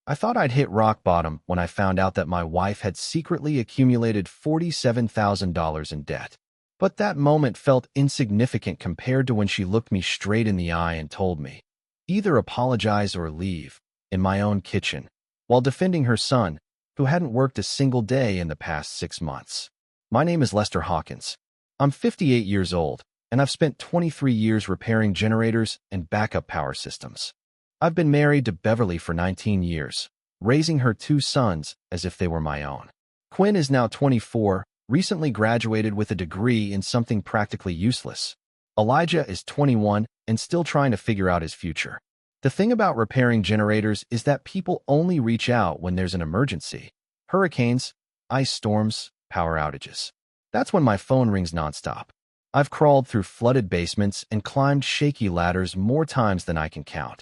I thought I'd hit rock bottom when I found out that my wife had secretly accumulated $47,000 in debt. But that moment felt insignificant compared to when she looked me straight in the eye and told me, either apologize or leave, in my own kitchen, while defending her son, who hadn't worked a single day in the past 6 months. My name is Lester Hawkins. I'm 58 years old, and I've spent 23 years repairing generators and backup power systems. I've been married to Beverly for 19 years, raising her 2 sons as if they were my own. Quinn is now 24, recently graduated with a degree in something practically useless. Elijah is 21 and still trying to figure out his future. The thing about repairing generators is that people only reach out when there's an emergency. Hurricanes, ice storms, power outages. That's when my phone rings nonstop. I've crawled through flooded basements and climbed shaky ladders more times than I can count.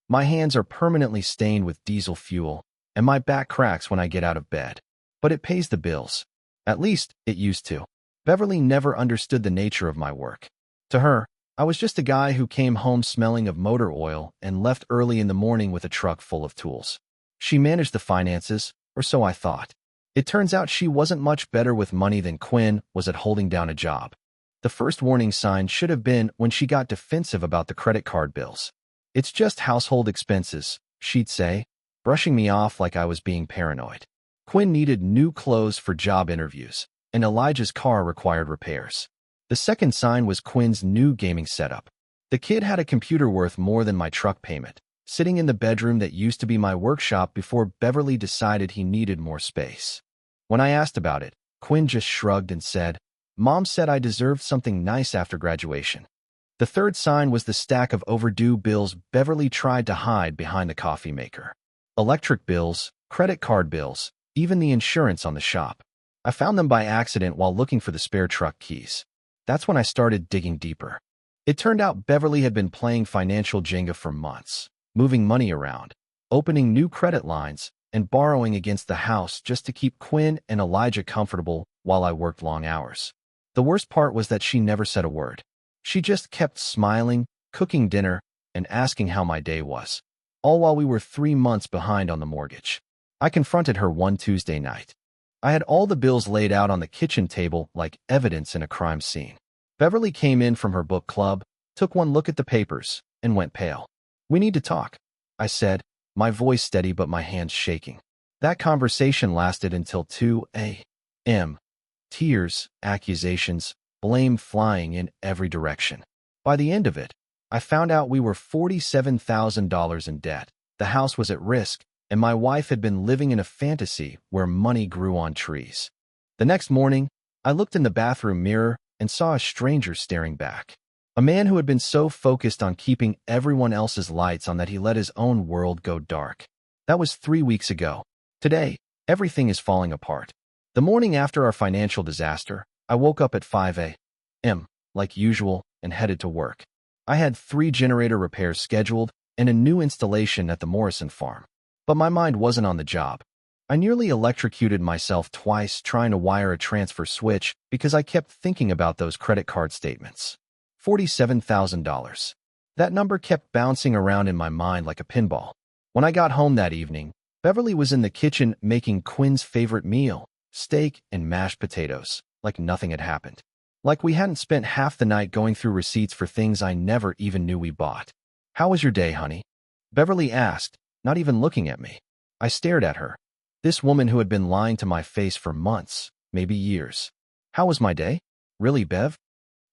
My hands are permanently stained with diesel fuel, and my back cracks when I get out of bed. But it pays the bills. At least, it used to. Beverly never understood the nature of my work. To her, I was just a guy who came home smelling of motor oil and left early in the morning with a truck full of tools. She managed the finances, or so I thought. It turns out she wasn't much better with money than Quinn was at holding down a job. The first warning sign should have been when she got defensive about the credit card bills. It's just household expenses, she'd say, brushing me off like I was being paranoid. Quinn needed new clothes for job interviews, and Elijah's car required repairs. The second sign was Quinn's new gaming setup. The kid had a computer worth more than my truck payment, sitting in the bedroom that used to be my workshop before Beverly decided he needed more space. When I asked about it, Quinn just shrugged and said, "Mom said I deserved something nice after graduation." The third sign was the stack of overdue bills Beverly tried to hide behind the coffee maker. Electric bills, credit card bills, even the insurance on the shop. I found them by accident while looking for the spare truck keys. That's when I started digging deeper. It turned out Beverly had been playing financial Jenga for months, moving money around, opening new credit lines, and borrowing against the house just to keep Quinn and Elijah comfortable while I worked long hours. The worst part was that she never said a word. She just kept smiling, cooking dinner, and asking how my day was, all while we were 3 months behind on the mortgage. I confronted her one Tuesday night. I had all the bills laid out on the kitchen table like evidence in a crime scene. Beverly came in from her book club, took one look at the papers, and went pale. "We need to talk," I said, my voice steady but my hands shaking. That conversation lasted until 2 a.m. Tears, accusations, blame flying in every direction. By the end of it, I found out we were $47,000 in debt. The house was at risk, and my wife had been living in a fantasy where money grew on trees. The next morning, I looked in the bathroom mirror and saw a stranger staring back. A man who had been so focused on keeping everyone else's lights on that he let his own world go dark. That was 3 weeks ago. Today, everything is falling apart. The morning after our financial disaster, I woke up at 5 a.m., like usual, and headed to work. I had 3 generator repairs scheduled and a new installation at the Morrison farm. But my mind wasn't on the job. I nearly electrocuted myself twice trying to wire a transfer switch because I kept thinking about those credit card statements. $47,000. That number kept bouncing around in my mind like a pinball. When I got home that evening, Beverly was in the kitchen making Quinn's favorite meal, steak and mashed potatoes, like nothing had happened. Like we hadn't spent half the night going through receipts for things I never even knew we bought. "How was your day, honey?" Beverly asked, not even looking at me. I stared at her. This woman who had been lying to my face for months, maybe years. "How was my day? Really, Bev?"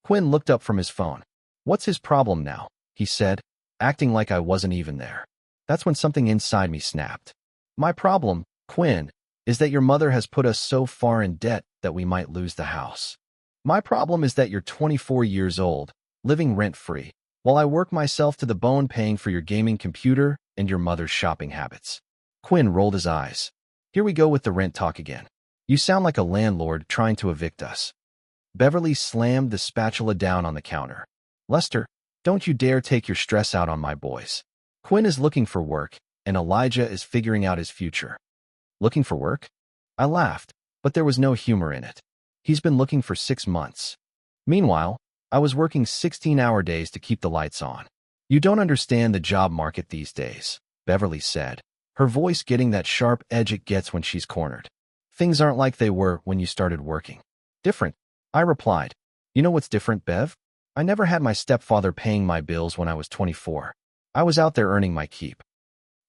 Quinn looked up from his phone. "What's his problem now?" he said, acting like I wasn't even there. That's when something inside me snapped. "My problem, Quinn, is that your mother has put us so far in debt that we might lose the house. My problem is that you're 24 years old, living rent-free, while I work myself to the bone paying for your gaming computer and your mother's shopping habits." Quinn rolled his eyes. "Here we go with the rent talk again. You sound like a landlord trying to evict us." Beverly slammed the spatula down on the counter. "Lester, don't you dare take your stress out on my boys. Quinn is looking for work, and Elijah is figuring out his future." "Looking for work?" I laughed, but there was no humor in it. "He's been looking for 6 months. Meanwhile, I was working 16-hour days to keep the lights on. You don't understand the job market these days," Beverly said, her voice getting that sharp edge it gets when she's cornered. Things aren't like they were when you started working. Different, I replied. You know what's different, Bev? I never had my stepfather paying my bills when I was 24. I was out there earning my keep.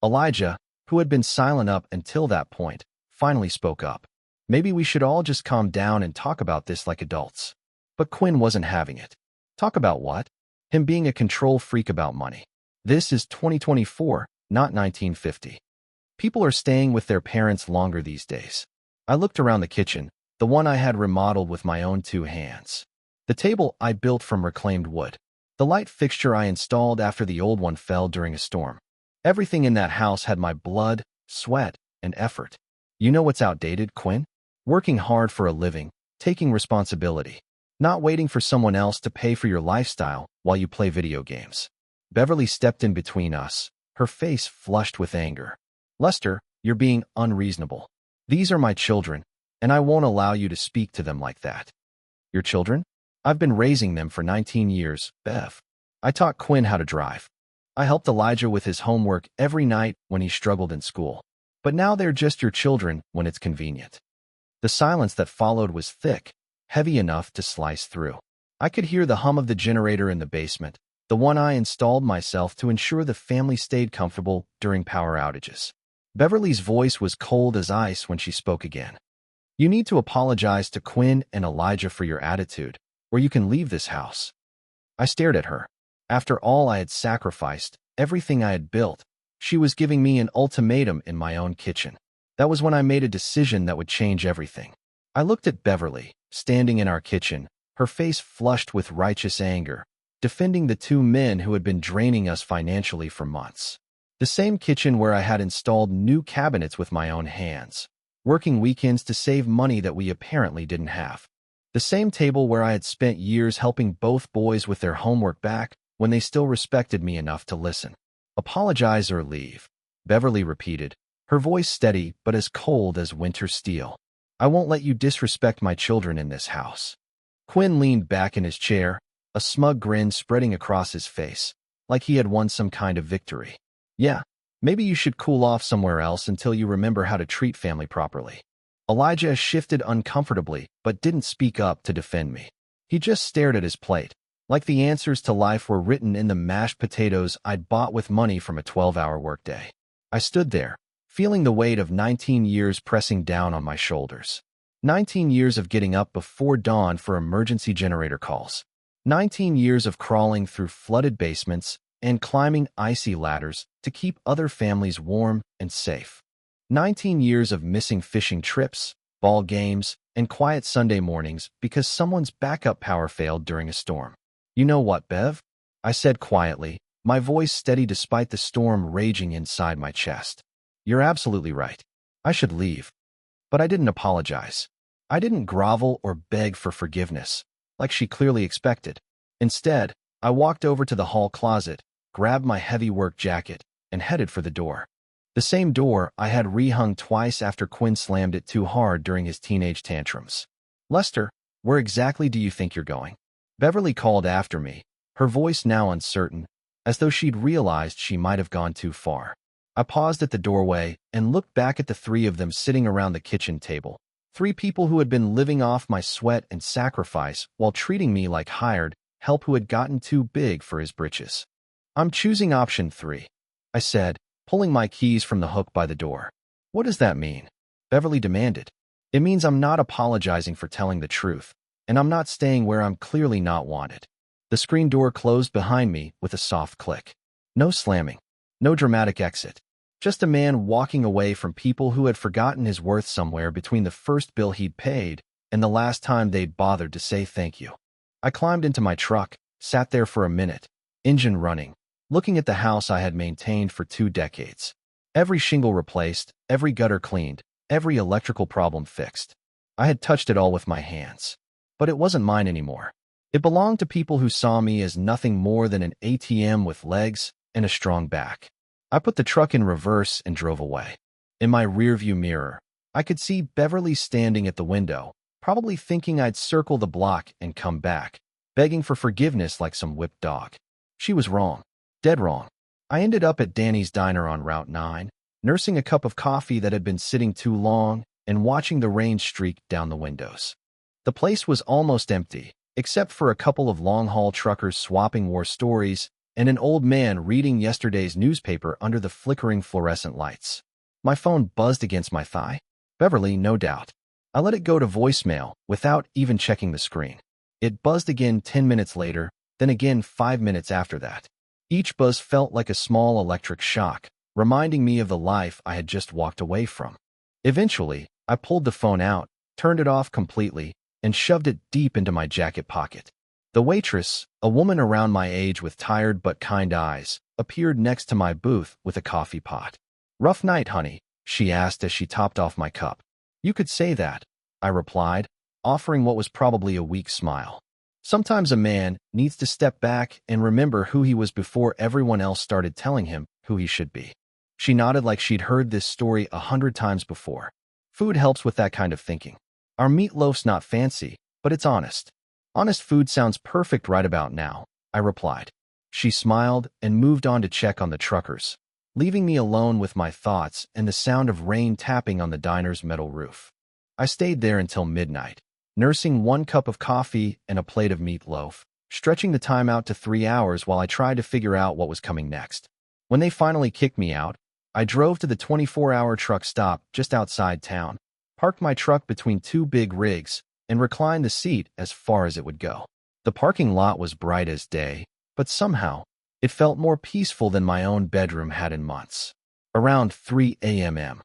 Elijah, who had been silent up until that point, finally spoke up. Maybe we should all just calm down and talk about this like adults. But Quinn wasn't having it. Talk about what? Him being a control freak about money. This is 2024, not 1950. People are staying with their parents longer these days. I looked around the kitchen, the one I had remodeled with my own 2 hands. The table I built from reclaimed wood. The light fixture I installed after the old one fell during a storm. Everything in that house had my blood, sweat, and effort. You know what's outdated, Quinn? Working hard for a living, taking responsibility, not waiting for someone else to pay for your lifestyle while you play video games. Beverly stepped in between us, her face flushed with anger. Lester, you're being unreasonable. These are my children, and I won't allow you to speak to them like that. Your children? I've been raising them for 19 years, Bev. I taught Quinn how to drive. I helped Elijah with his homework every night when he struggled in school. But now they're just your children when it's convenient. The silence that followed was thick, heavy enough to slice through. I could hear the hum of the generator in the basement, the one I installed myself to ensure the family stayed comfortable during power outages. Beverly's voice was cold as ice when she spoke again. You need to apologize to Quinn and Elijah for your attitude, or you can leave this house. I stared at her. After all I had sacrificed, everything I had built, she was giving me an ultimatum in my own kitchen. That was when I made a decision that would change everything. I looked at Beverly, standing in our kitchen, her face flushed with righteous anger, defending the 2 men who had been draining us financially for months. The same kitchen where I had installed new cabinets with my own hands, working weekends to save money that we apparently didn't have. The same table where I had spent years helping both boys with their homework back when they still respected me enough to listen. Apologize or leave, Beverly repeated, her voice steady but as cold as winter steel. I won't let you disrespect my children in this house. Quinn leaned back in his chair, a smug grin spreading across his face, like he had won some kind of victory. Yeah, maybe you should cool off somewhere else until you remember how to treat family properly. Elijah shifted uncomfortably, but didn't speak up to defend me. He just stared at his plate, like the answers to life were written in the mashed potatoes I'd bought with money from a 12-hour workday. I stood there, feeling the weight of 19 years pressing down on my shoulders. 19 years of getting up before dawn for emergency generator calls. 19 years of crawling through flooded basements and climbing icy ladders to keep other families warm and safe. 19 years of missing fishing trips, ball games, and quiet Sunday mornings because someone's backup power failed during a storm. You know what, Bev? I said quietly, my voice steady despite the storm raging inside my chest. You're absolutely right. I should leave. But I didn't apologize. I didn't grovel or beg for forgiveness, like she clearly expected. Instead, I walked over to the hall closet, grabbed my heavy work jacket, and headed for the door. The same door I had rehung twice after Quinn slammed it too hard during his teenage tantrums. Lester, where exactly do you think you're going? Beverly called after me, her voice now uncertain, as though she'd realized she might have gone too far. I paused at the doorway and looked back at the 3 of them sitting around the kitchen table. 3 people who had been living off my sweat and sacrifice while treating me like hired help who had gotten too big for his britches. I'm choosing option 3, I said, pulling my keys from the hook by the door. What does that mean? Beverly demanded. It means I'm not apologizing for telling the truth, and I'm not staying where I'm clearly not wanted. The screen door closed behind me with a soft click. No slamming. No dramatic exit. Just a man walking away from people who had forgotten his worth somewhere between the first bill he'd paid and the last time they'd bothered to say thank you. I climbed into my truck, sat there for a minute, engine running, looking at the house I had maintained for 2 decades. Every shingle replaced, every gutter cleaned, every electrical problem fixed. I had touched it all with my hands. But it wasn't mine anymore. It belonged to people who saw me as nothing more than an ATM with legs and a strong back. I put the truck in reverse and drove away. In my rearview mirror, I could see Beverly standing at the window, probably thinking I'd circle the block and come back, begging for forgiveness like some whipped dog. She was wrong. Dead wrong. I ended up at Danny's Diner on Route 9, nursing a cup of coffee that had been sitting too long and watching the rain streak down the windows. The place was almost empty, except for a couple of long-haul truckers swapping war stories and an old man reading yesterday's newspaper under the flickering fluorescent lights. My phone buzzed against my thigh. Beverly, no doubt. I let it go to voicemail without even checking the screen. It buzzed again 10 minutes later, then again 5 minutes after that. Each buzz felt like a small electric shock, reminding me of the life I had just walked away from. Eventually, I pulled the phone out, turned it off completely, and shoved it deep into my jacket pocket. The waitress, a woman around my age with tired but kind eyes, appeared next to my booth with a coffee pot. "Rough night, honey?" she asked as she topped off my cup. "You could say that," I replied, offering what was probably a weak smile. Sometimes a man needs to step back and remember who he was before everyone else started telling him who he should be. She nodded like she'd heard this story 100 times before. Food helps with that kind of thinking. Our meatloaf's not fancy, but it's honest. Honest food sounds perfect right about now, I replied. She smiled and moved on to check on the truckers, leaving me alone with my thoughts and the sound of rain tapping on the diner's metal roof. I stayed there until midnight, nursing one cup of coffee and a plate of meatloaf, stretching the time out to 3 hours while I tried to figure out what was coming next. When they finally kicked me out, I drove to the 24-hour truck stop just outside town, parked my truck between two big rigs, and reclined the seat as far as it would go. The parking lot was bright as day, but somehow, it felt more peaceful than my own bedroom had in months. Around 3 a.m.,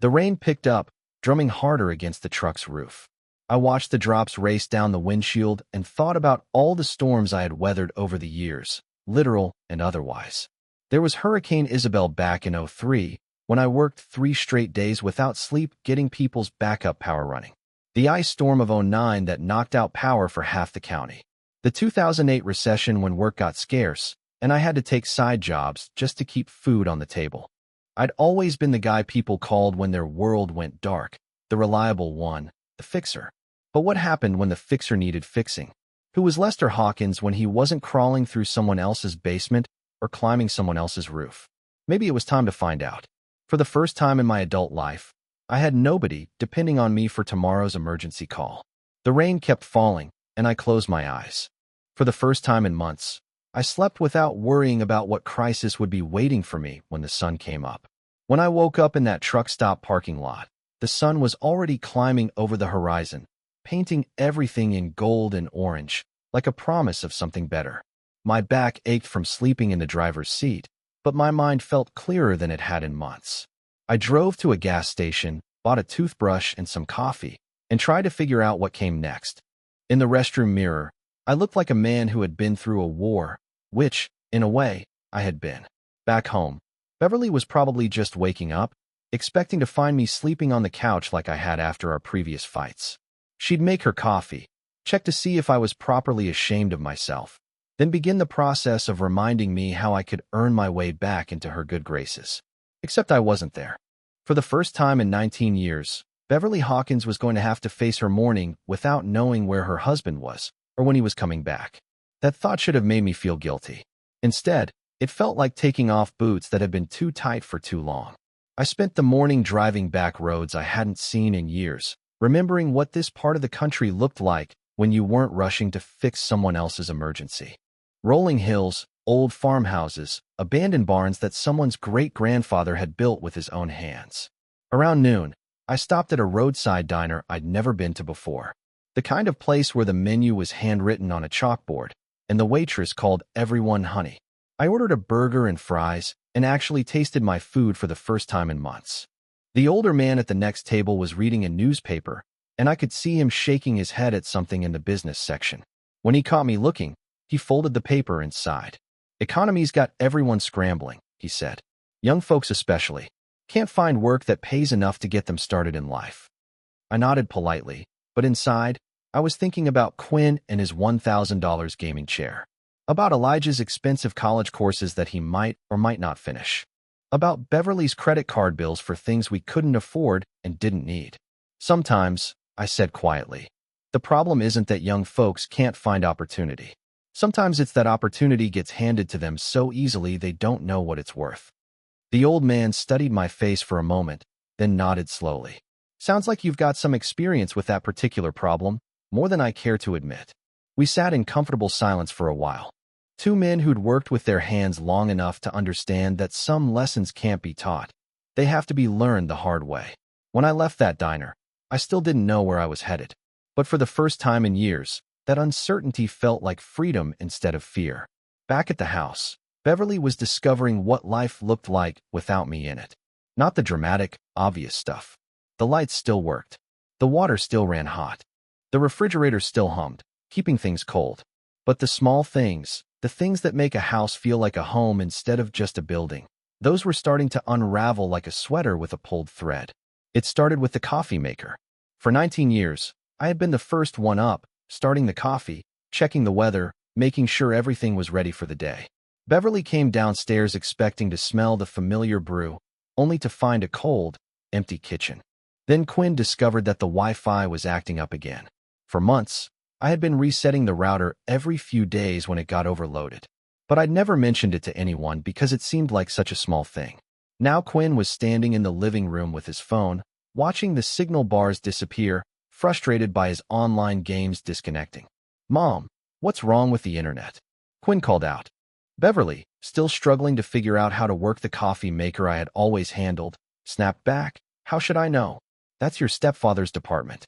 the rain picked up, drumming harder against the truck's roof. I watched the drops race down the windshield and thought about all the storms I had weathered over the years, literal and otherwise. There was Hurricane Isabel back in '03, when I worked 3 straight days without sleep getting people's backup power running. The ice storm of '09 that knocked out power for half the county. The 2008 recession when work got scarce, and I had to take side jobs just to keep food on the table. I'd always been the guy people called when their world went dark, the reliable one, the fixer. But what happened when the fixer needed fixing? Who was Lester Hawkins when he wasn't crawling through someone else's basement or climbing someone else's roof? Maybe it was time to find out. For the first time in my adult life, I had nobody depending on me for tomorrow's emergency call. The rain kept falling, and I closed my eyes. For the first time in months, I slept without worrying about what crisis would be waiting for me when the sun came up. When I woke up in that truck stop parking lot, the sun was already climbing over the horizon, painting everything in gold and orange, like a promise of something better. My back ached from sleeping in the driver's seat, but my mind felt clearer than it had in months. I drove to a gas station, bought a toothbrush and some coffee, and tried to figure out what came next. In the restroom mirror, I looked like a man who had been through a war, which, in a way, I had been. Back home, Beverly was probably just waking up, expecting to find me sleeping on the couch like I had after our previous fights. She'd make her coffee, check to see if I was properly ashamed of myself, then begin the process of reminding me how I could earn my way back into her good graces. Except I wasn't there. For the first time in 19 years, Beverly Hawkins was going to have to face her morning without knowing where her husband was or when he was coming back. That thought should have made me feel guilty. Instead, it felt like taking off boots that had been too tight for too long. I spent the morning driving back roads I hadn't seen in years, remembering what this part of the country looked like when you weren't rushing to fix someone else's emergency. Rolling hills, old farmhouses, abandoned barns that someone's great-grandfather had built with his own hands. Around noon, I stopped at a roadside diner I'd never been to before. The kind of place where the menu was handwritten on a chalkboard, and the waitress called everyone honey. I ordered a burger and fries, and actually tasted my food for the first time in months. The older man at the next table was reading a newspaper, and I could see him shaking his head at something in the business section. When he caught me looking, he folded the paper and sighed. "Economy's got everyone scrambling," he said. "Young folks especially. Can't find work that pays enough to get them started in life." I nodded politely, but inside, I was thinking about Quinn and his $1,000 gaming chair. About Elijah's expensive college courses that he might or might not finish. About Beverly's credit card bills for things we couldn't afford and didn't need. Sometimes, I said quietly, the problem isn't that young folks can't find opportunity. Sometimes it's that opportunity gets handed to them so easily they don't know what it's worth. The old man studied my face for a moment, then nodded slowly. Sounds like you've got some experience with that particular problem, more than I care to admit. We sat in comfortable silence for a while. Two men who'd worked with their hands long enough to understand that some lessons can't be taught. They have to be learned the hard way. When I left that diner, I still didn't know where I was headed. But for the first time in years, that uncertainty felt like freedom instead of fear. Back at the house, Beverly was discovering what life looked like without me in it. Not the dramatic, obvious stuff. The lights still worked. The water still ran hot. The refrigerator still hummed, keeping things cold. But the small things, the things that make a house feel like a home instead of just a building, those were starting to unravel like a sweater with a pulled thread. It started with the coffee maker. For 19 years, I had been the first one up, starting the coffee, checking the weather, making sure everything was ready for the day. Beverly came downstairs expecting to smell the familiar brew, only to find a cold, empty kitchen. Then Quinn discovered that the Wi-Fi was acting up again. For months, I had been resetting the router every few days when it got overloaded. But I'd never mentioned it to anyone because it seemed like such a small thing. Now Quinn was standing in the living room with his phone, watching the signal bars disappear, frustrated by his online games disconnecting. "Mom, what's wrong with the internet?" Quinn called out. Beverly, still struggling to figure out how to work the coffee maker I had always handled, snapped back, "How should I know? That's your stepfather's department."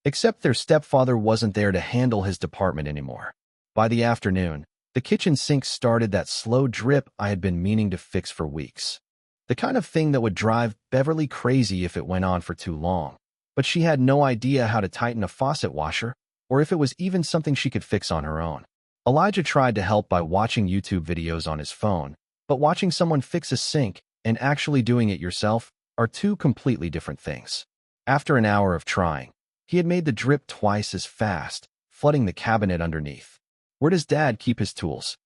Except their stepfather wasn't there to handle his department anymore. By the afternoon, the kitchen sink started that slow drip I had been meaning to fix for weeks. The kind of thing that would drive Beverly crazy if it went on for too long. But she had no idea how to tighten a faucet washer, or if it was even something she could fix on her own. Elijah tried to help by watching YouTube videos on his phone, but watching someone fix a sink and actually doing it yourself are two completely different things. After an hour of trying, he had made the drip twice as fast, flooding the cabinet underneath. "Where does Dad keep his tools?"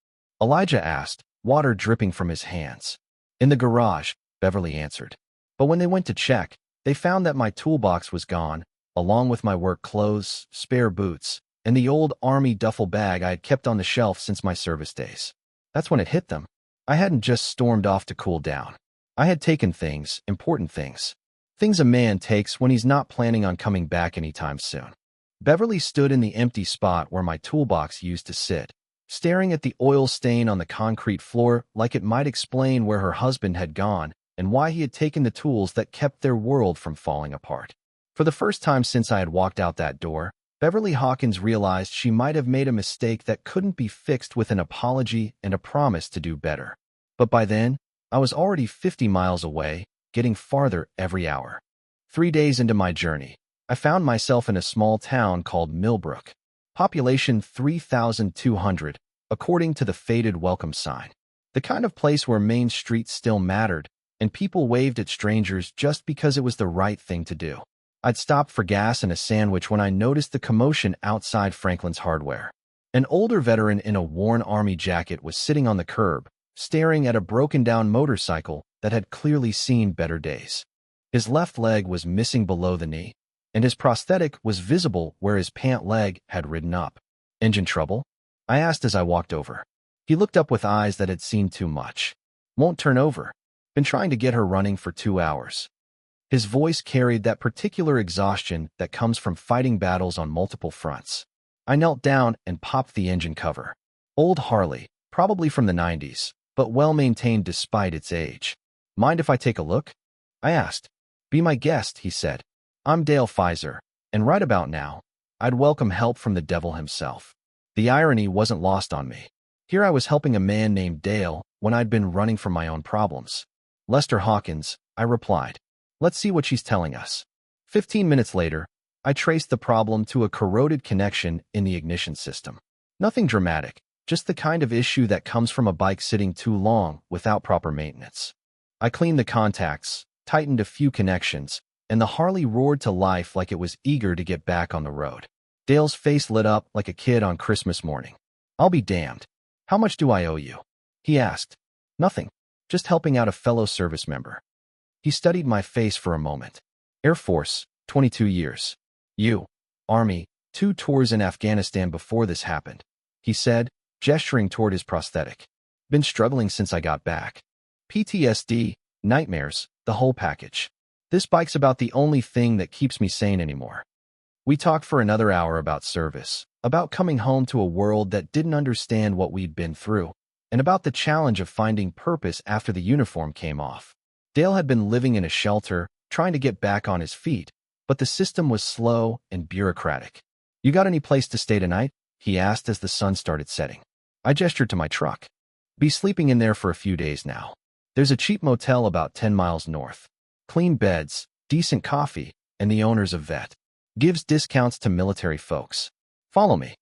Elijah asked, water dripping from his hands. "In the garage," Beverly answered. But when they went to check, they found that my toolbox was gone, along with my work clothes, spare boots, and the old army duffel bag I had kept on the shelf since my service days. That's when it hit them. I hadn't just stormed off to cool down. I had taken things, important things. Things a man takes when he's not planning on coming back anytime soon. Beverly stood in the empty spot where my toolbox used to sit, staring at the oil stain on the concrete floor like it might explain where her husband had gone and why he had taken the tools that kept their world from falling apart. For the first time since I had walked out that door, Beverly Hawkins realized she might have made a mistake that couldn't be fixed with an apology and a promise to do better. But by then, I was already 50 miles away, getting farther every hour. 3 days into my journey, I found myself in a small town called Millbrook. Population 3,200, according to the faded welcome sign. The kind of place where Main Street still mattered, and people waved at strangers just because it was the right thing to do. I'd stopped for gas and a sandwich when I noticed the commotion outside Franklin's Hardware. An older veteran in a worn army jacket was sitting on the curb, staring at a broken-down motorcycle that had clearly seen better days. His left leg was missing below the knee, and his prosthetic was visible where his pant leg had ridden up. "Engine trouble?" I asked as I walked over. He looked up with eyes that had seen too much. "Won't turn over. Been trying to get her running for 2 hours." His voice carried that particular exhaustion that comes from fighting battles on multiple fronts. I knelt down and popped the engine cover. Old Harley, probably from the 90s, but well-maintained despite its age. "Mind if I take a look?" I asked. "Be my guest," he said. "I'm Dale Pfizer, and right about now, I'd welcome help from the devil himself." The irony wasn't lost on me. Here I was helping a man named Dale when I'd been running from my own problems. "Lester Hawkins," I replied. "Let's see what she's telling us." 15 minutes later, I traced the problem to a corroded connection in the ignition system. Nothing dramatic, just the kind of issue that comes from a bike sitting too long without proper maintenance. I cleaned the contacts, tightened a few connections, and the Harley roared to life like it was eager to get back on the road. Dale's face lit up like a kid on Christmas morning. "I'll be damned. How much do I owe you?" he asked. "Nothing. Just helping out a fellow service member." He studied my face for a moment. "Air Force, 22 years. You, Army, 2 tours in Afghanistan before this happened," he said, gesturing toward his prosthetic. "Been struggling since I got back. PTSD, Nightmares, the whole package. This bike's about the only thing that keeps me sane anymore. We talked for another hour about service, about coming home to a world that didn't understand what we'd been through, and about the challenge of finding purpose after the uniform came off. Dale had been living in a shelter, trying to get back on his feet, but the system was slow and bureaucratic. "You got any place to stay tonight?" he asked as the sun started setting. I gestured to my truck. "Be sleeping in there for a few days now. There's a cheap motel about 10 miles north. Clean beds, decent coffee, and the owner's a vet. Gives discounts to military folks. Follow me."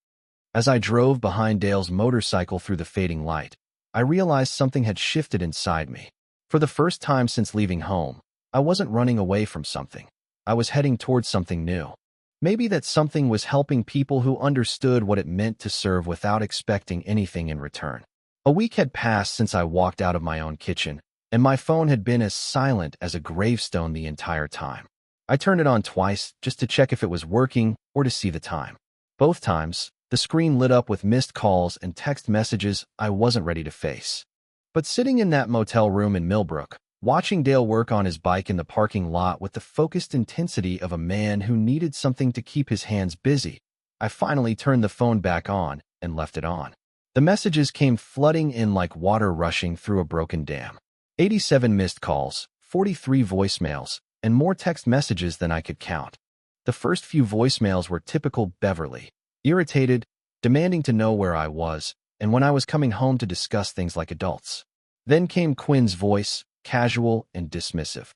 As I drove behind Dale's motorcycle through the fading light, I realized something had shifted inside me. For the first time since leaving home, I wasn't running away from something. I was heading towards something new. Maybe that something was helping people who understood what it meant to serve without expecting anything in return. A week had passed since I walked out of my own kitchen, and my phone had been as silent as a gravestone the entire time. I turned it on twice just to check if it was working or to see the time. Both times, the screen lit up with missed calls and text messages I wasn't ready to face. But sitting in that motel room in Millbrook, watching Dale work on his bike in the parking lot with the focused intensity of a man who needed something to keep his hands busy, I finally turned the phone back on and left it on. The messages came flooding in like water rushing through a broken dam. 87 missed calls, 43 voicemails, and more text messages than I could count. The first few voicemails were typical Beverly, irritated, demanding to know where I was, and when I was coming home to discuss things like adults. Then came Quinn's voice, casual and dismissive.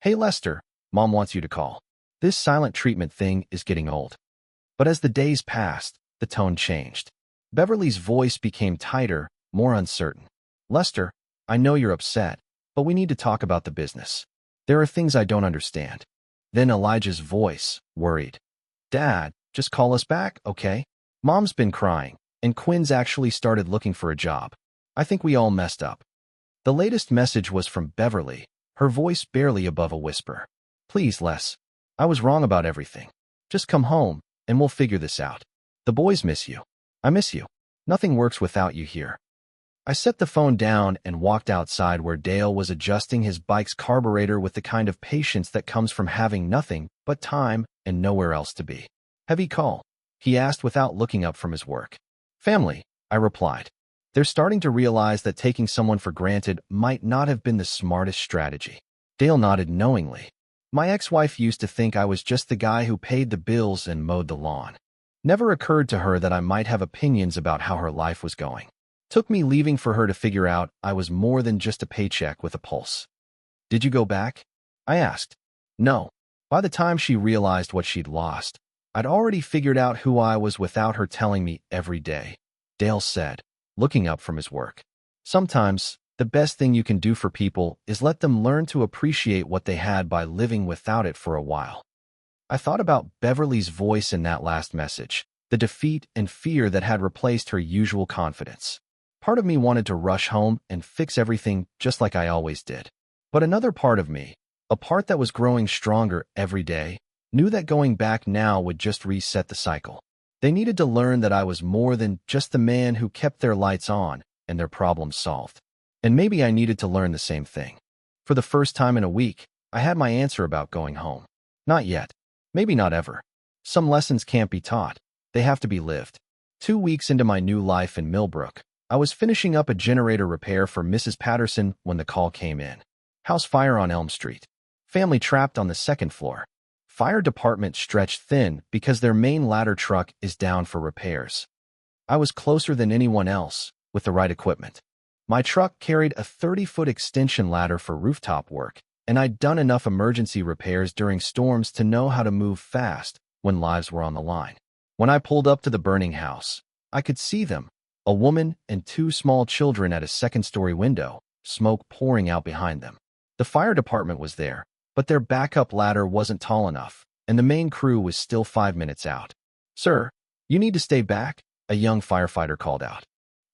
"Hey Lester, Mom wants you to call. This silent treatment thing is getting old." But as the days passed, the tone changed. Beverly's voice became tighter, more uncertain. "Lester, I know you're upset, but we need to talk about the business. There are things I don't understand." Then Elijah's voice, worried. "Dad, just call us back, okay? Mom's been crying, and Quinn's actually started looking for a job. I think we all messed up." The latest message was from Beverly, her voice barely above a whisper. "Please, Les. I was wrong about everything. Just come home, and we'll figure this out. The boys miss you. I miss you. Nothing works without you here." I set the phone down and walked outside where Dale was adjusting his bike's carburetor with the kind of patience that comes from having nothing but time and nowhere else to be. "Heavy call?" he asked without looking up from his work. "Family," I replied. They're starting to realize that taking someone for granted might not have been the smartest strategy. Dale nodded knowingly. "My ex-wife used to think I was just the guy who paid the bills and mowed the lawn. Never occurred to her that I might have opinions about how her life was going. Took me leaving for her to figure out I was more than just a paycheck with a pulse." "Did you go back?" I asked. "No." By the time she realized what she'd lost, I'd already figured out who I was without her telling me every day. Dale said, looking up from his work. "Sometimes, the best thing you can do for people is let them learn to appreciate what they had by living without it for a while." I thought about Beverly's voice in that last message, the defeat and fear that had replaced her usual confidence. Part of me wanted to rush home and fix everything just like I always did. But another part of me, a part that was growing stronger every day, knew that going back now would just reset the cycle. They needed to learn that I was more than just the man who kept their lights on and their problems solved. And maybe I needed to learn the same thing. For the first time in a week, I had my answer about going home. Not yet. Maybe not ever. Some lessons can't be taught. They have to be lived. 2 weeks into my new life in Millbrook, I was finishing up a generator repair for Mrs. Patterson when the call came in. House fire on Elm Street. Family trapped on the second floor. Fire department stretched thin because their main ladder truck is down for repairs. I was closer than anyone else, with the right equipment. My truck carried a 30-foot extension ladder for rooftop work, and I'd done enough emergency repairs during storms to know how to move fast when lives were on the line. When I pulled up to the burning house, I could see them, a woman and 2 small children at a second-story window, smoke pouring out behind them. The fire department was there, but their backup ladder wasn't tall enough, and the main crew was still 5 minutes out. "Sir, you need to stay back," a young firefighter called out.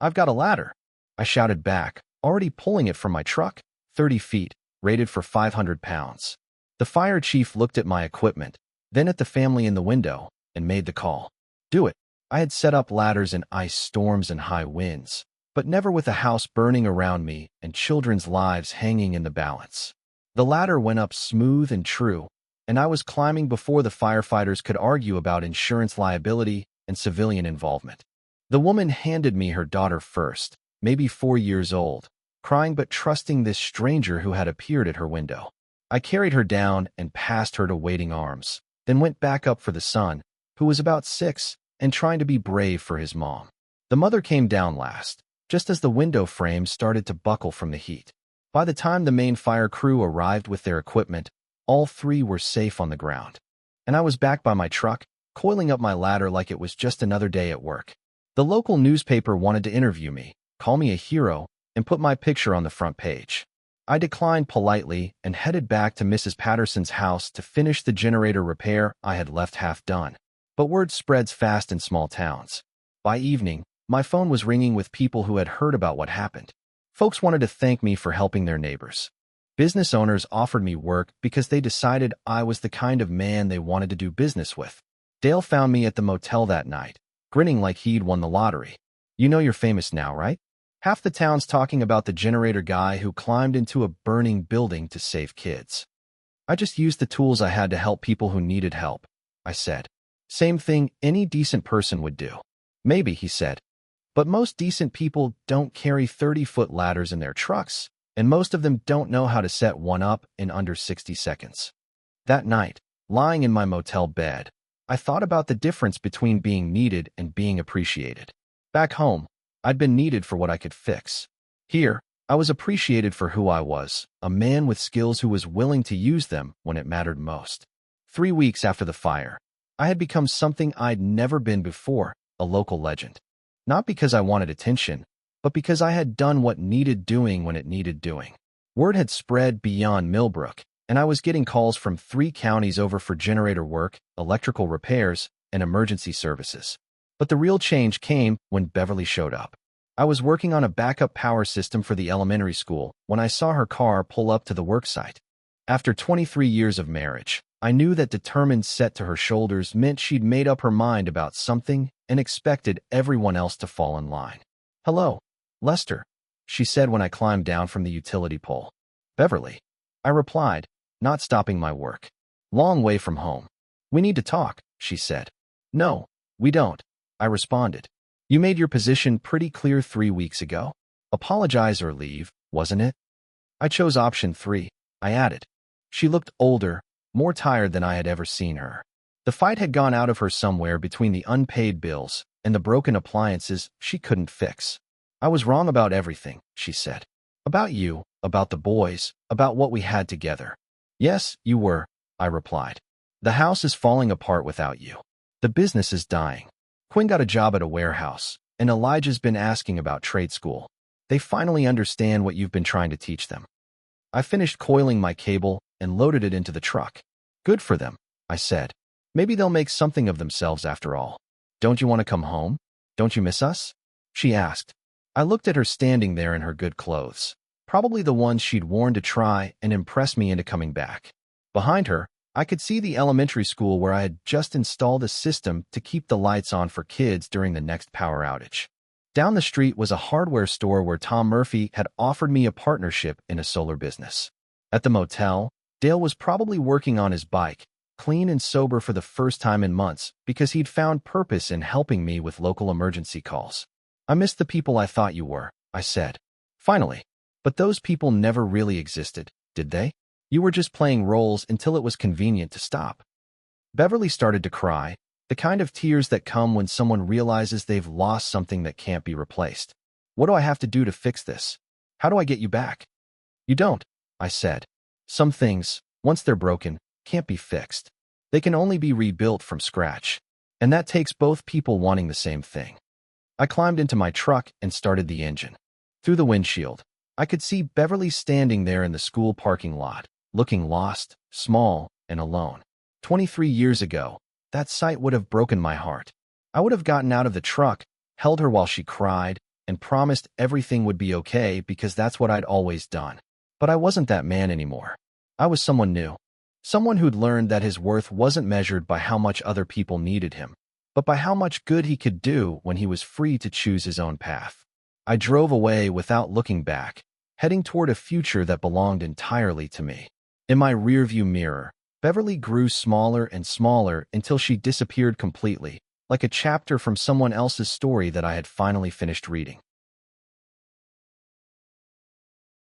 "I've got a ladder," I shouted back, already pulling it from my truck, 30 feet, rated for 500 pounds. The fire chief looked at my equipment, then at the family in the window, and made the call. "Do it." I had set up ladders in ice storms and high winds, but never with a house burning around me and children's lives hanging in the balance. The ladder went up smooth and true, and I was climbing before the firefighters could argue about insurance liability and civilian involvement. The woman handed me her daughter first, maybe 4 years old, crying but trusting this stranger who had appeared at her window. I carried her down and passed her to waiting arms, then went back up for the son, who was about 6 and trying to be brave for his mom. The mother came down last, just as the window frame started to buckle from the heat. By the time the main fire crew arrived with their equipment, all 3 were safe on the ground. And I was back by my truck, coiling up my ladder like it was just another day at work. The local newspaper wanted to interview me, call me a hero, and put my picture on the front page. I declined politely and headed back to Mrs. Patterson's house to finish the generator repair I had left half done. But word spreads fast in small towns. By evening, my phone was ringing with people who had heard about what happened. Folks wanted to thank me for helping their neighbors. Business owners offered me work because they decided I was the kind of man they wanted to do business with. Dale found me at the motel that night, grinning like he'd won the lottery. "You know you're famous now, right? Half the town's talking about the generator guy who climbed into a burning building to save kids." "I just used the tools I had to help people who needed help," I said. "Same thing any decent person would do." "Maybe," he said. "But most decent people don't carry 30-foot ladders in their trucks, and most of them don't know how to set one up in under 60 seconds. That night, lying in my motel bed, I thought about the difference between being needed and being appreciated. Back home, I'd been needed for what I could fix. Here, I was appreciated for who I was, a man with skills who was willing to use them when it mattered most. 3 weeks after the fire, I had become something I'd never been before, a local legend. Not because I wanted attention, but because I had done what needed doing when it needed doing. Word had spread beyond Millbrook, and I was getting calls from 3 counties over for generator work, electrical repairs, and emergency services. But the real change came when Beverly showed up. I was working on a backup power system for the elementary school when I saw her car pull up to the worksite. After 23 years of marriage, I knew that determined set to her shoulders meant she'd made up her mind about something and expected everyone else to fall in line. "Hello, Lester," she said when I climbed down from the utility pole. "Beverly," I replied, not stopping my work. "Long way from home." "We need to talk," she said. "No, we don't," I responded. "You made your position pretty clear 3 weeks ago. Apologize or leave, wasn't it?" "I chose option 3, I added. She looked older, more tired than I had ever seen her. The fight had gone out of her somewhere between the unpaid bills and the broken appliances she couldn't fix. "I was wrong about everything," she said. "About you, about the boys, about what we had together." "Yes, you were," I replied. "The house is falling apart without you. The business is dying. Quinn got a job at a warehouse, and Elijah's been asking about trade school. They finally understand what you've been trying to teach them." I finished coiling my cable and loaded it into the truck. "Good for them," I said. "Maybe they'll make something of themselves after all." "Don't you want to come home? Don't you miss us?" she asked. I looked at her standing there in her good clothes, probably the ones she'd worn to try and impress me into coming back. Behind her, I could see the elementary school where I had just installed a system to keep the lights on for kids during the next power outage. Down the street was a hardware store where Tom Murphy had offered me a partnership in a solar business. At the motel, Dale was probably working on his bike, clean and sober for the first time in months because he'd found purpose in helping me with local emergency calls. "I missed the people I thought you were," I said. "Finally. But those people never really existed, did they? You were just playing roles until it was convenient to stop." Beverly started to cry, the kind of tears that come when someone realizes they've lost something that can't be replaced. "What do I have to do to fix this? How do I get you back?" "You don't," I said. "Some things, once they're broken, can't be fixed. They can only be rebuilt from scratch. And that takes both people wanting the same thing." I climbed into my truck and started the engine. Through the windshield, I could see Beverly standing there in the school parking lot, looking lost, small, and alone. 23 years ago, that sight would have broken my heart. I would have gotten out of the truck, held her while she cried, and promised everything would be okay because that's what I'd always done. But I wasn't that man anymore. I was someone new. Someone who'd learned that his worth wasn't measured by how much other people needed him, but by how much good he could do when he was free to choose his own path. I drove away without looking back, heading toward a future that belonged entirely to me. In my rearview mirror, Beverly grew smaller and smaller until she disappeared completely, like a chapter from someone else's story that I had finally finished reading.